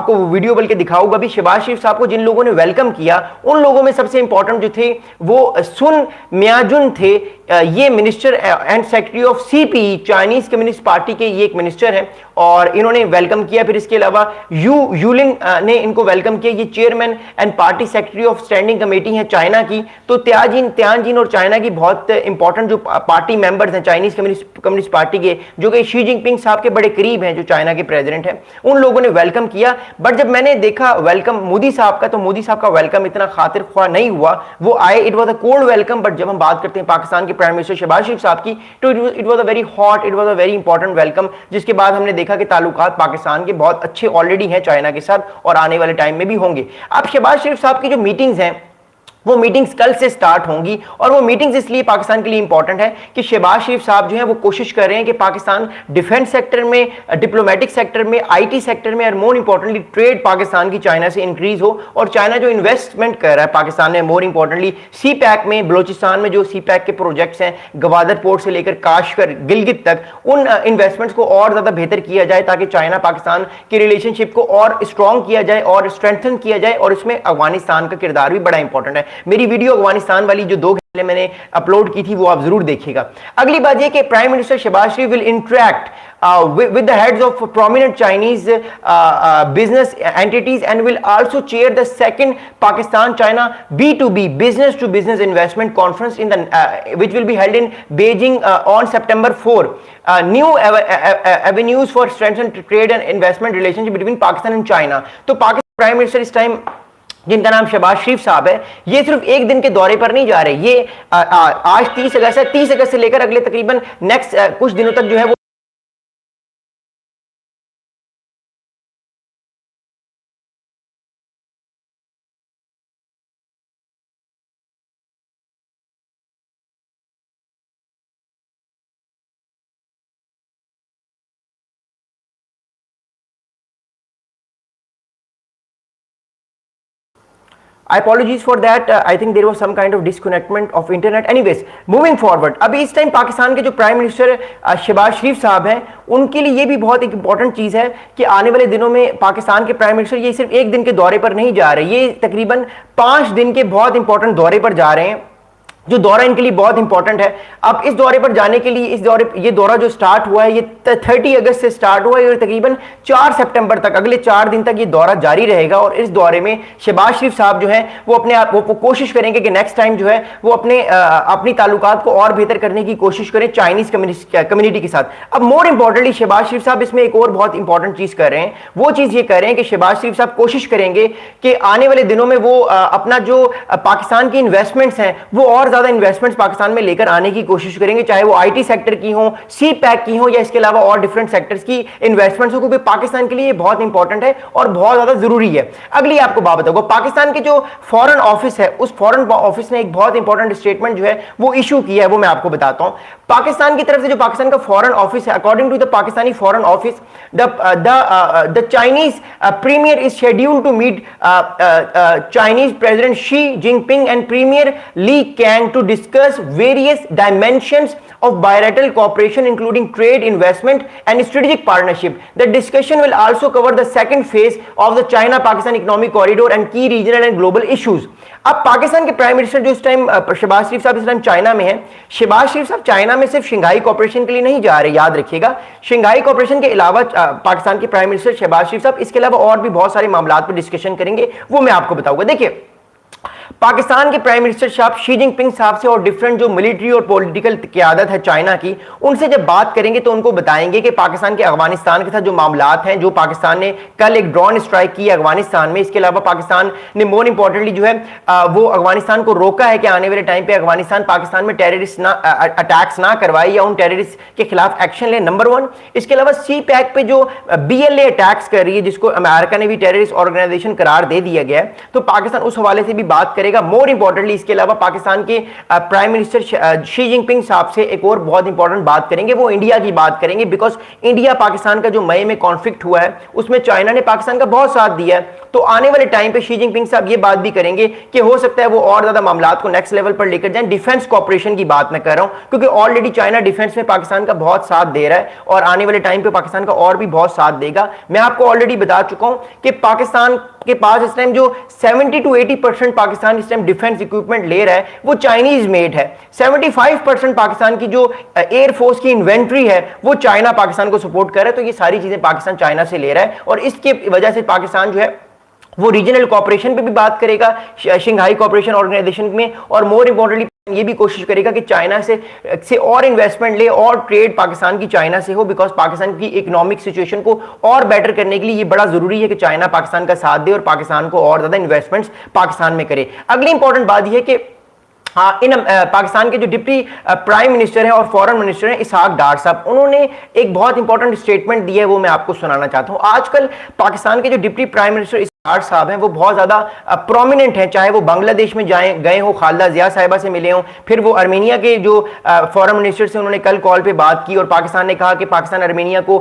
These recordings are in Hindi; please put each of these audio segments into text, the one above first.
आपको वीडियो बल्कि दिखाऊंगा भी। शहबाज शरीफ साहब को जिन लोगों ने वेलकम किया उन लोगों में सबसे इंपॉर्टेंट जो थे वो सुन मियाजुन थे। ये minister and secretary of CP, Chinese communist party के ये एक मिनिस्टर हैं और इन्होंने वेलकम किया। फिर इसके अलावा यू यूलिंग ने इनको वेलकम किया। ये chairman and party secretary of standing committee है चाइना की। तो त्यानजीन और चाइना की बहुत इंपॉर्टेंट जो पार्टी मेंबर्स हैं चाइनीज कम्युनिस्ट पार्टी के, जो कि शी जिनपिंग साहब के बड़े करीब हैं, जो चाइना के प्रेसिडेंट हैं, उन लोगों ने वेलकम किया। बट जब मैंने देखा वेलकम मोदी साहब का, तो मोदी साहब का वेलकम इतना खातिर ख्वाह नहीं हुआ। वो आए, it was a cold welcome. But जब हम बात करते हैं पाकिस्तान के प्राइम मिनिस्टर शहबाज शरीफ साहब की, तो it was a very hot, it was a very important welcome. जिसके बाद हमने देखा कि ताल्लुकात पाकिस्तान के बहुत अच्छे ऑलरेडी हैं चाइना के साथ और आने वाले टाइम में भी होंगे। अब शहबाज शरीफ साहब की जो मीटिंग्स हैं वो मीटिंग्स कल से स्टार्ट होंगी और वो मीटिंग्स इसलिए पाकिस्तान के लिए इंपॉर्टेंट है कि शहबाज शरीफ साहब जो है वो कोशिश कर रहे हैं कि पाकिस्तान डिफेंस सेक्टर में, डिप्लोमेटिक सेक्टर में, आईटी सेक्टर में और मोर इंपॉर्टेंटली ट्रेड पाकिस्तान की चाइना से इंक्रीज हो। और चाइना जो इन्वेस्टमेंट कर रहा है पाकिस्तान में, मोर इंपॉर्टेंटली सी पैक में, बलोचिस्तान में जो सी पैक के प्रोजेक्ट्स हैं गवादर पोर्ट से लेकर काशगर गिलगित तक, उन इन्वेस्टमेंट्स को और ज्यादा बेहतर किया जाए ताकि चाइना पाकिस्तान की रिलेशनशिप को और स्ट्रॉन्ग किया जाए और स्ट्रेंथन किया जाए। और इसमें अफगानिस्तान का किरदार भी बड़ा इंपॉर्टेंट है। मेरी वीडियो अफगानिस्तान वाली जो 2 घंटे मैंने अपलोड की थी वो आप जरूर देखिएगा। अगली बात यह कि prime minister Shehbaz Sharif will interact with the heads of prominent Chinese business entities and will also chair the second Pakistan-China B2B business to business investment conference in the which will be held in Beijing on September 4. New avenues for strengthened trade and investment relationship between Pakistan and China. तो पाकिस्तान प्राइम मिनिस्टर इस टाइम जिनका नाम शहबाज शरीफ साहब है, ये सिर्फ एक दिन के दौरे पर नहीं जा रहे। ये आज 30 अगस्त है, 30 अगस्त से लेकर अगले तकरीबन नेक्स्ट कुछ दिनों तक जो है वो I apologize for that. I think there was some kind of disconnectment of internet. Anyways, moving forward, अभी इस टाइम पाकिस्तान के जो प्राइम मिनिस्टर शहबाज शरीफ साहब हैं, उनके लिए ये भी बहुत एक इंपॉर्टेंट चीज है कि आने वाले दिनों में पाकिस्तान के प्राइम मिनिस्टर ये सिर्फ एक दिन के दौरे पर नहीं जा रहे, ये तकरीबन 5 दिन के बहुत इंपॉर्टेंट दौरे पर जा रहे हैं, जो दौरा इनके लिए बहुत इंपॉर्टेंट है। अब इस दौरे पर जाने के लिए ये दौरा जो स्टार्ट हुआ है ये 30 अगस्त से स्टार्ट हुआ है और तकरीबन 4 सितंबर तक, अगले 4 दिन तक ये दौरा जारी रहेगा। और इस दौरे में शहबाज शरीफ साहब जो है वो अपने आप वो कोशिश करेंगे कि नेक्स्ट टाइम जो है वो अपनी ताल्लुकात को और बेहतर करने की कोशिश करें चाइनीज कम्युनिटी के साथ। अब मोर इंपॉर्टेंटली शहबाज शरीफ साहब इसमें एक और बहुत इंपॉर्टेंट चीज कर रहे हैं। वो चीज ये कर रहे हैं कि शहबाज शरीफ साहब कोशिश करेंगे कि आने वाले दिनों में वो अपना जो पाकिस्तान की इन्वेस्टमेंट्स हैं वो और ज्यादा इन्वेस्टमेंट्स पाकिस्तान में लेकर आने की कोशिश करेंगे, चाहे वो आईटी सेक्टर की हो, सी पैक की हो या इसके अलावा और डिफरेंट सेक्टर्स की इन्वेस्टमेंट्स हो, क्योंकि पाकिस्तान के लिए बहुत इंपॉर्टेंट है और बहुत ज्यादा जरूरी है। अगली आपको बात बताऊंगा, पाकिस्तान के जो फॉरेन ऑफिस है उस फॉरेन ऑफिस ने एक बहुत इंपॉर्टेंट स्टेटमेंट जो है वो इशू किया है, वो मैं आपको बताता हूं। पाकिस्तान की तरफ से जो पाकिस्तान का फॉरेन ऑफिस है, according to the Pakistani foreign office, the Chinese premier is scheduled to meet Chinese president Xi Jinping and premier Li Qiang to discuss various dimensions of bilateral cooperation including trade, investment and strategic partnership. The discussion will also cover the second phase of the China-Pakistan economic corridor and key regional and global issues. अब पाकिस्तान के प्राइम मिनिस्टर जो इस टाइम शहबाज शरीफ साहब इस टाइम चाइना में है, शहबाज शरीफ साहब चाइना में सिर्फ शंघाई कॉर्पोरेशन के लिए नहीं जा रहे, याद रखिएगा। शंघाई कॉर्पोरेशन के अलावा पाकिस्तान के प्राइम मिनिस्टर शहबाज शरीफ साहब इसके अलावा और भी बहुत सारे मामलों पर डिस्कशन करेंगे, वो मैं आपको बताऊंगा। देखिए, पाकिस्तान के प्राइम मिनिस्टर साहब शी जिनपिंग साहब से और डिफरेंट जो मिलिट्री और पॉलिटिकल क़यादत है चाइना की, उनसे जब बात करेंगे तो उनको बताएंगे कि पाकिस्तान के अफगानिस्तान के साथ जो मामलात हैं, जो पाकिस्तान ने कल एक ड्रोन स्ट्राइक की अफगानिस्तान में, इसके अलावा पाकिस्तान ने मोर इंपॉर्टेंटली जो है वो अफगानिस्तान को रोका है कि आने वाले टाइम पे अफगानिस्तान पाकिस्तान में टेररिस्ट अटैक्स ना करवाए या उन टेररिस्ट के खिलाफ एक्शन ले, नंबर 1। इसके अलावा सी पैक पे जो BLA अटैक्स कर रही है, जिसको अमेरिका ने भी टेररिस्ट ऑर्गेनाइजेशन करार दे दिया गया है, तो पाकिस्तान उस हवाले से भी बात करेगा। मोर इंपॉर्टेंटली इसके अलावा पाकिस्तान के प्राइम मिनिस्टर शी जिनपिंग साहब से एक और बहुत इंपॉर्टेंट बात करेंगे, वो इंडिया की बात करेंगे, बिकॉज इंडिया पाकिस्तान का जो मई में कॉन्फ्लिक्ट हुआ है उसमें चाइना ने पाकिस्तान का बहुत साथ दिया है। तो आने वाले टाइम पे शी जिनपिंग साहब ये बात भी करेंगे कि हो सकता है वो और ज्यादा मामलात को नेक्स्ट लेवल पर लेकर जाएं। डिफेंस कॉपरेशन की बात मैं कर रहा हूं, क्योंकि ऑलरेडी चाइना डिफेंस में पाकिस्तान का बहुत साथ दे रहा है और आने वाले टाइम पे पाकिस्तान का और भी बहुत साथ देगा। मैं आपको ऑलरेडी बता चुका हूं कि पाकिस्तान के पास इस टाइम जो 70 to 80% पाकिस्तान इस टाइम डिफेंस इक्विपमेंट ले रहा है वो चाइनीज मेड है। 75% पाकिस्तान की जो एयरफोर्स की इन्वेंट्री है वो चाइना पाकिस्तान को सपोर्ट कर रहा है। तो ये सारी चीजें पाकिस्तान चाइना से ले रहा है और इसके वजह से पाकिस्तान जो है वो रीजनल कॉपरेशन पे भी बात करेगा शंघाई कॉपरेशन ऑर्गेनाइजेशन में, और मोर इंपॉर्टेंटली ये भी कोशिश करेगा कि चाइना से और इन्वेस्टमेंट ले और ट्रेड पाकिस्तान की चाइना से हो, बिकॉज पाकिस्तान की इकोनॉमिक सिचुएशन को और बेटर करने के लिए ये बड़ा जरूरी है कि चाइना पाकिस्तान का साथ दे और पाकिस्तान को और ज्यादा इन्वेस्टमेंट्स पाकिस्तान में करे। अगली इंपॉर्टेंट बात यह है कि पाकिस्तान के जो डिप्टी प्राइम मिनिस्टर हैं और फॉरेन मिनिस्टर हैं इसहाक डार साहब, उन्होंने एक बहुत इंपॉर्टेंट स्टेटमेंट दिया है, वो मैं आपको सुनाना चाहता हूं। आजकल पाकिस्तान के जो डिप्टी प्राइम मिनिस्टर साहब हैं वो बहुत ज्यादा प्रोमिनेंट हैं, चाहे वो बांग्लादेश में गए हो, खालिदा जिया साहिबा से मिले हो, फिर वो आर्मेनिया के जो फॉरेन मिनिस्टर से उन्होंने कल कॉल पे बात की और पाकिस्तान ने कहा कि पाकिस्तान आर्मेनिया को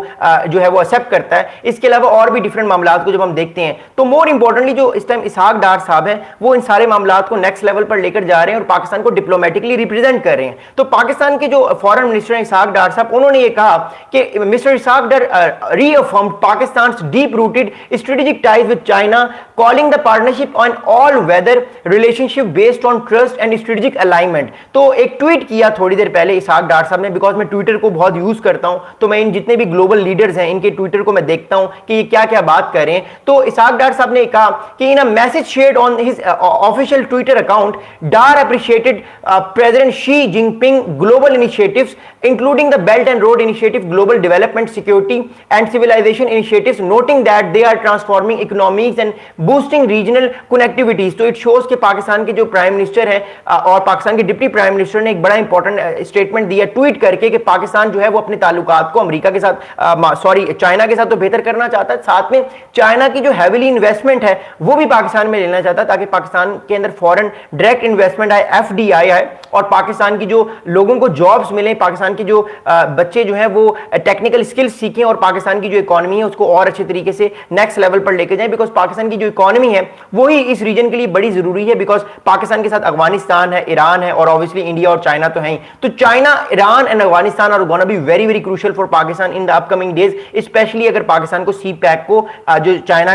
जो है वो एक्सेप्ट करता है। इसके अलावा और भी डिफरेंट मामलात को जब हम देखते हैं तो मोर इंपॉर्टेंटली जो इस टाइम इसहाक डार साहब हैं वो इन सारे मामलात को नेक्स्ट लेवल पर लेकर जा रहे हैं और पाकिस्तान को डिप्लोमेटिकली रिप्रेजेंट कर रहे हैं। तो पाकिस्तान के जो फॉरेन मिनिस्टर हैं इसहाक डार साहब, उन्होंने ये कहा कि mister Ishaq Dar reaffirmed Pakistan deep rooted strategic ties with China, calling the partnership on all weather relationship based on trust and strategic alignment। तो एक ट्वीट किया थोड़ी देर पहले इसहाक डार साहब ने, बिकॉज मैं ट्विटर को बहुत यूज करता हूं तो मैं इन जितने भी ग्लोबल लीडर्स हैं इनके ट्विटर को मैं देखता हूं कि ये क्या क्या बात कर रहे हैं। तो इसहाक डार साहब ने कहा कि in a message shared on his official Twitter account, Dar appreciated President Xi Jinping global initiatives including the belt and road initiative, global development, security and civilisation initiatives, noting that they are transforming economics and boosting regional connectivities. तो इट शोज कि पाकिस्तान के जो प्राइम मिनिस्टर हैं और पाकिस्तान के डिप्टी प्राइम मिनिस्टर ने एक बड़ा इंपॉर्टेंट स्टेटमेंट दिया ट्वीट करके कि पाकिस्तान जो है वो अपने ताल्लुकात को अमेरिका के साथ चाइना के साथ तो बेहतर करना चाहता है, साथ में चाइना की जो हैवीली इन्वेस्टमेंट है वो भी पाकिस्तान में लेना चाहता है ताकि पाकिस्तान के अंदर फॉरेन डायरेक्ट इन्वेस्टमेंट आए, एफडीआई आए और पाकिस्तान की जो लोगों को जॉब्स मिले, पाकिस्तान के जो बच्चे जो है वो टेक्निकल स्किल्स सीखें और पाकिस्तान की जो इकोनॉमी है उसको और अच्छे तरीके से नेक्स्ट लेवल पर लेके जाएं। बिकॉज पाकिस्तान की जो इकोनॉमी है वही इस रीजन के लिए बड़ी जरूरी है, बिकॉज पाकिस्तान के साथ अफगानिस्तान है, ईरान है और ऑब्वियसली इंडिया और चाइना तो हैं। तो China, Iran and Afghanistan are gonna be very very crucial for Pakistan in the upcoming days, specially अगर पाकिस्तान को सी पैक को जो चाइना